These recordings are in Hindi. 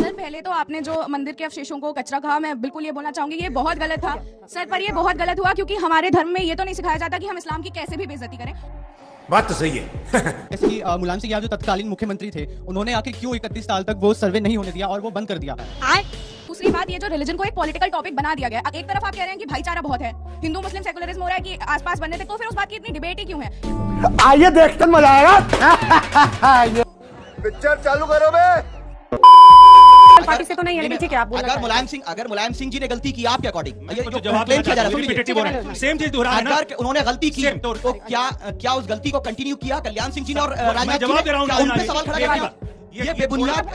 सर पहले तो आपने जो मंदिर के अवशेषों को कचरा कहा, मैं बिल्कुल ये बोलना चाहूंगी ये बहुत गलत था सर। पर ये बहुत गलत हुआ क्योंकि हमारे धर्म में ये तो नहीं सिखाया जाता कि हम इस्लाम की कैसे भी बेइज्जती करें। बात तो सही है। जैसे कि मुलायम सिंह यादव जो तत्कालीन मुख्यमंत्री थे, उन्होंने आखिर क्यों 31 साल तक वो सर्वे नहीं होने दिया और वो बंद कर दिया। दूसरी बात, ये जो रिलीजन को एक पॉलिटिकल टॉपिक बना दिया गया। एक तरफ आप कह रहे हैं कि भाईचारा बहुत है, हिंदू मुस्लिम सेकुलरिज्म हो रहा है कि आसपास बनने तक, तो फिर उस बात की इतनी डिबेट ही क्यों है? आइए देखते मजा आएगा। पिक्चर चालू करो बे। पार्टी से तो नहीं है, ठीक है आप अगर मुलायम सिंह जी ने गलती की आपके अकॉर्डिंग, ये जो जवाब क्लेम किया जा रहा है सेम चीज दोहरा रहे हैं ना। अगर उन्होंने गलती की तो क्या उस गलती को कंटिन्यू किया कल्याण सिंह जी ने और राजनाथ जवाब दे रहा हूं, उन पे सवाल खड़ा किया? ये बेबुनियाद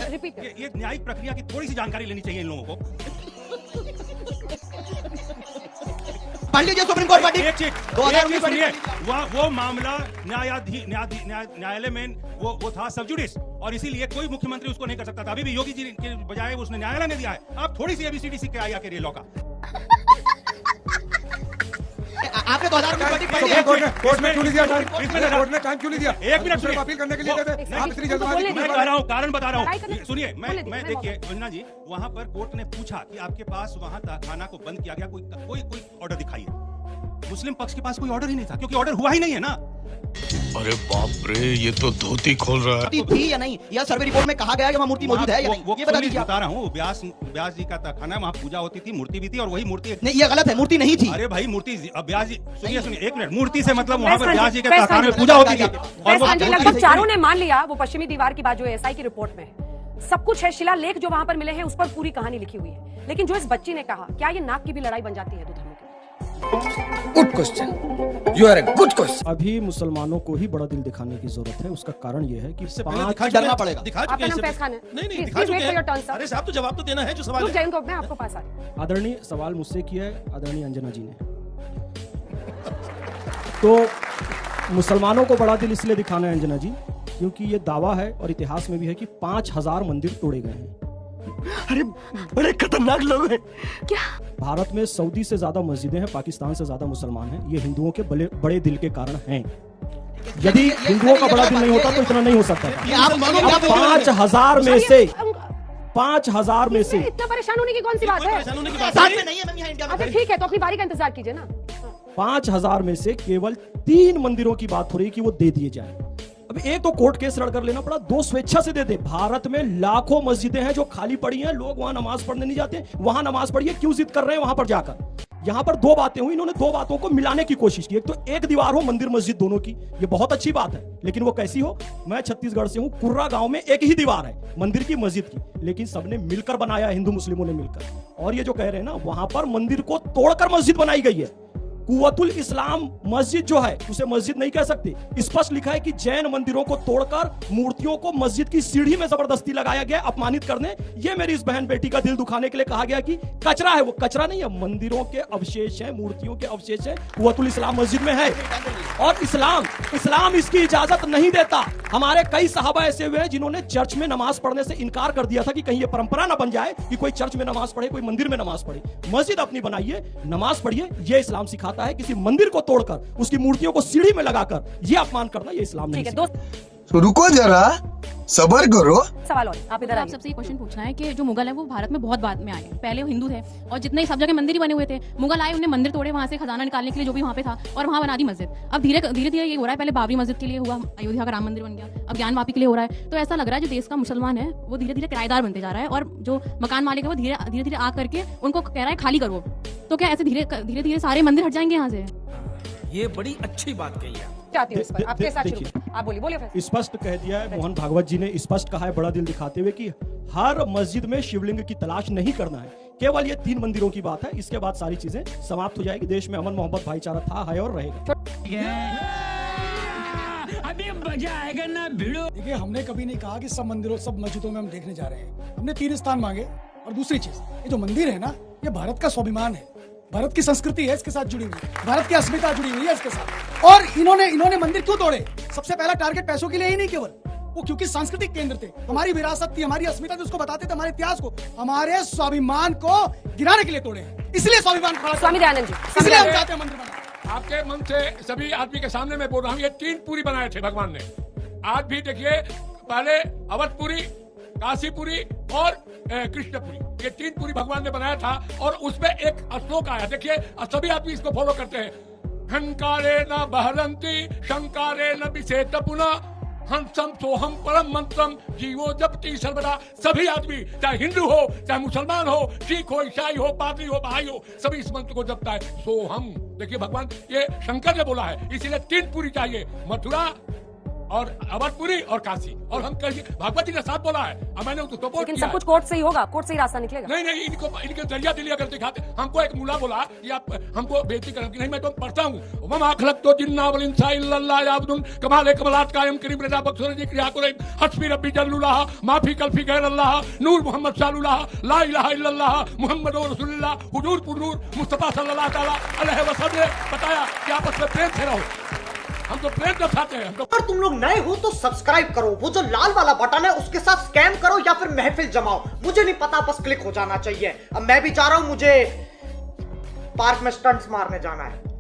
ये न्यायिक प्रक्रिया की थोड़ी सी जानकारी लेनी चाहिए इन लोगों को। पढ़ लीजिए सुप्रीम कोर्ट पार्टी एक चीज 2019 सुनिए, वो मामला न्यायालय में वो था सब जुडिस, और इसीलिए कोई मुख्यमंत्री उसको नहीं कर सकता था। अभी भी योगी जी के बजाय उसने न्यायालय ने दिया है। आप थोड़ी सी एबीसीडी सीख के आया करिए लॉ का। आपने 2019 कोर्ट में क्यों नहीं दिया? कोर्ट ने टाइम क्यों नहीं दिया? एक मिनट सुनिए, अपील करने के लिए देते। आप इतनी जल्दबाजी मैं कह रहा हूँ, कारण बता रहा हूँ, सुनिए। मैं देखिए वंदना जी, वहाँ पर कोर्ट ने पूछा कि आपके पास वहाँ थाना को बंद किया गया, कोई ऑर्डर दिखाइए। मुस्लिम पक्ष के पास कोई ऑर्डर ही नहीं था, क्योंकि ऑर्डर हुआ ही नहीं है ना। अरे बाप रे, ये तो धोती खोल रहा है। थी या नहीं, या सर्वे रिपोर्ट में कहा गया है कि वहाँ मूर्ति मौजूद है या नहीं, ये बता दीजिए। बता रहा हूँ, व्यास जी का तहखाना, वहाँ पूजा होती थी, मूर्ति भी थी, और वही मूर्ति नहीं, ये गलत है, मूर्ति नहीं थी। अरे भाई मूर्ति, व्यास जी सुनिए एक मिनट, मूर्ति से मतलब वहाँ पर व्यास जी के तहखाने में पूजा होती थी। और लगभग चारों ने मान लिया वो पश्चिमी दीवार की बात जो एसआई की रिपोर्ट में है, सब कुछ है, शिलालेख जो वहाँ पर मिले हैं उस पर पूरी कहानी लिखी हुई है। लेकिन जो इस बच्ची ने कहा, क्या ये नाक की भी लड़ाई बन जाती है दो धर्मों की? Good question, you are a good question. अभी मुसलमानों को ही बड़ा दिल दिखाने की जरूरत है। उसका कारण यह है कि डरना पड़ेगा। आपका नाम फैज खान है। नहीं दिखा चुके हैं। अरे साहब तो जवाब तो देना है जो सवाल है। मैं आपको पास आ रहा हूं। आदरणीय सवाल मुझसे किया है आदरणीय अंजना जी ने। तो मुसलमानों को बड़ा दिल इसलिए दिखाना है अंजना जी, क्योंकि ये दावा है और इतिहास में भी है कि 5000 मंदिर तोड़े गए हैं। अरे बड़े खतरनाक लोग हैं। क्या भारत में सऊदी से ज्यादा मस्जिदें हैं, पाकिस्तान से ज्यादा मुसलमान हैं। ये हिंदुओं के बड़े दिल के कारण हैं। यदि हिंदुओं का बड़ा दिल नहीं होता तो इतना नहीं हो सकता। 5000 में से 5000 में से इतना परेशान होने की कौन सी बात है? अच्छा ठीक है, तो अपनी बारी का इंतजार कीजिए ना। 5000 में से केवल 3 मंदिरों की बात हो रही है कि वो दे दिए जाएं। अब एक तो कोर्ट केस लड़ कर लेना पड़ा, 2 स्वेच्छा से दे दे। भारत में लाखों मस्जिदें हैं जो खाली पड़ी हैं, लोग वहां नमाज पढ़ने नहीं जाते। वहां नमाज पढ़िए, क्यों जिद कर रहे हैं वहां पर जाकर? यहां पर 2 बातें हुई, इन्होंने 2 बातों को मिलाने की कोशिश की। एक तो एक दीवार हो मंदिर मस्जिद दोनों की, ये बहुत अच्छी बात है, लेकिन वो कैसी हो? मैं छत्तीसगढ़ से हूं, कुर्रा गांव में एक ही दीवार है मंदिर की मस्जिद की, लेकिन सबने मिलकर बनाया, हिंदू मुस्लिमों ने मिलकर। और ये जो कह रहे हैं ना, वहां पर मंदिर को तोड़कर मस्जिद बनाई गई है। कुव्वतुल इस्लाम मस्जिद जो है उसे मस्जिद नहीं कह सकते। स्पष्ट लिखा है कि जैन मंदिरों को तोड़कर मूर्तियों को मस्जिद की सीढ़ी में जबरदस्ती लगाया गया, अपमानित करने। ये मेरी इस बहन बेटी का दिल दुखाने के लिए कहा गया कि कचरा है। वो कचरा नहीं है, मंदिरों के अवशेष हैं, मूर्तियों के अवशेष हैं, कुव्वतुल इस्लाम मस्जिद में है। और इस्लाम इसकी इजाजत नहीं देता। हमारे कई सहाबा ऐसे हुए हैं जिन्होंने चर्च में नमाज पढ़ने से इनकार कर दिया था कि कहीं ये परंपरा ना बन जाए कि कोई चर्च में नमाज पढ़े, कोई मंदिर में नमाज पढ़े। मस्जिद अपनी बनाइए, नमाज पढ़िए, ये इस्लाम सिखाता है। किसी मंदिर को तोड़कर उसकी मूर्तियों को सीढ़ी में लगाकर ये अपमान करना, ये इस्लाम नहीं है। तो रुको जरा, सबर करो। सवाल और आप इधर आप सबसे ये क्वेश्चन पूछना है कि जो मुगल है वो भारत में बहुत बाद में आए हैं। पहले वो हिंदू थे और जितने सब जगह मंदिर ही बने हुए थे। मुगल आए, उन्हें मंदिर तोड़े, वहां से खजाना निकालने के लिए जो भी वहां पे था, और वहां बना दी मस्जिद। अब धीरे धीरे ये हो रहा है। पहले बाबरी मस्जिद के लिए हुआ, अयोध्या का राम मंदिर बन गया, अब ज्ञान वापी के लिए हो रहा है। तो ऐसा लग रहा है जो देश का मुसलमान है वो धीरे धीरे किराएदार बनते जा रहा है, और जो मकान मालिक है वो धीरे धीरे आ करके उनको कह रहा है खाली करो। तो क्या ऐसे धीरे धीरे सारे मंदिर हट जाएंगे यहाँ से? ये बड़ी अच्छी बात कही है। चाहती हूं इस पर आपके साथ शुरू। आप बोलिए। स्पष्ट कह दिया है मोहन भागवत जी ने, स्पष्ट कहा है बड़ा दिल दिखाते हुए कि हर मस्जिद में शिवलिंग की तलाश नहीं करना है। केवल ये 3 मंदिरों की बात है। इसके बाद सारी चीजें समाप्त हो जाएगी। देश में अमन मोहब्बत भाईचारा था, है और रहेगा। अभी मजा आएगा ना भिड़ो। देखिए, हमने कभी नहीं कहा कि सब मंदिरों सब मस्जिदों में हम देखने जा रहे हैं। हमने 3 स्थान मांगे। और दूसरी चीज, ये जो मंदिर है ना, ये भारत का स्वाभिमान है, भारत की संस्कृति है इसके साथ जुड़ी हुई, भारत की अस्मिता जुड़ी हुई है इसके साथ। और इन्होंने मंदिर क्यों तोड़े? सबसे पहला टारगेट पैसों के लिए ही नहीं, केवल वो क्योंकि सांस्कृतिक केंद्र थे, हमारी विरासत थी, हमारी अस्मिता थी, उसको बताते थे, हमारे इतिहास को, हमारे स्वाभिमान को गिराने के लिए तोड़े। इसलिए स्वाभिमान खड़ा। स्वामी दयानंद जी, इसलिए हम चाहते हैं मंदिर बनाना। आपके मन से सभी आदमी के सामने मैं बोल रहा हूँ, ये 3 पूरी बनाए थे भगवान ने। आज भी देखिए, पहले अवधपुरी काशीपुरी और कृष्णपुरी, ये 3 पुरी भगवान ने बनाया था और उसमें एक श्लोक आया, देखिए सभी आदमी इसको फॉलो करते हैं। हंकारे न बहरंती शंकारे न विषेत पुनः हंसम सोहम परम मंत्रम जीवो जपति सर्वदा। सभी आदमी चाहे हिंदू हो चाहे मुसलमान हो, सिख हो, ईसाई हो, पादरी हो, भाई हो, सभी इस मंत्र को जपता है, सोहम। देखिए भगवान ये शंकर ने बोला है, इसीलिए 3 पुरी चाहिए, मथुरा और अवधपुरी और काशी। और हम कहिए भागवत जी ने 7 बोला है, और मैंने उसको सपोर्ट लेकिन किया सब कुछ कोर्ट से ही होगा, कोर्ट से ही रास्ता निकलेगा। नहीं नहीं, इनके दरिया दिली अगर दिखाते। हमको एक मुला बोला कि आप हमको बेइज्जती करें, नहीं मैं तो पढ़ता हूँ। वमा खलक़्तु जिन्ना वल इंसा इल्ला लियअबुदून कमाले कमलात कायम करीम रजा बख्शुर जी क्रिया करे हस्बी रब्बी जल्लुल्लाह माफी कल्फी गैर अल्लाह नूर मोहम्मद सल्लल्लाह ला इलाहा इल्लल्लाह मुहम्मदुर रसूलुल्लाह हुजूर पुरनूर मुस्तफा सल्लल्लाहु तआला अलैहि वसल्लम बताया कि आपस में प्रेम से रहो। हम तो प्रेम दर्शाते हैं। अगर तुम लोग नए हो तो सब्सक्राइब करो, वो जो लाल वाला बटन है उसके साथ स्कैम करो या फिर महफिल जमाओ, मुझे नहीं पता, बस क्लिक हो जाना चाहिए। अब मैं भी चाह रहा हूं, मुझे पार्क में स्टंट्स मारने जाना है।